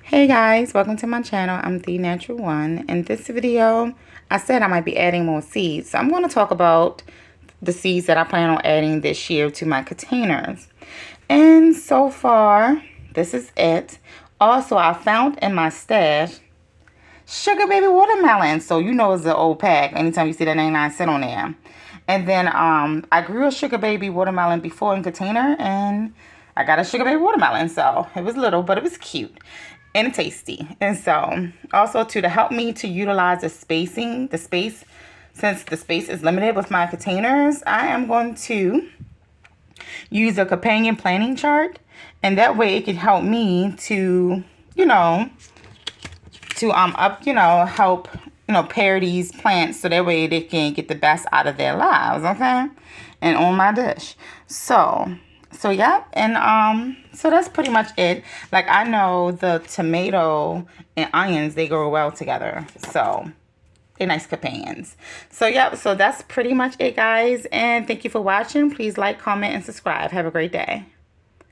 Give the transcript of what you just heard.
Hey guys, welcome to my channel. I'm The Natural One. In this video, I said I might be adding more seeds. So I'm going to talk about the seeds that I plan on adding this year to my containers. And so far, this is it. Also, I found in my stash Sugar Baby Watermelon. So you know it's an old pack anytime you see that 99 cents on there. And then I grew a Sugar Baby Watermelon before in container, and I got a Sugar Baby Watermelon. So it was little, but it was cute and tasty. And so also to help me to utilize the space, since the space is limited with my containers, I am going to use a companion planting chart, and that way it can help me to help pair these plants so that way they can get the best out of their lives, okay? And on my dish. So yeah, and so that's pretty much it. Like, I know the tomato and onions, they grow well together. So they're nice companions. So yeah, so that's pretty much it, guys. And thank you for watching. Please like, comment, and subscribe. Have a great day.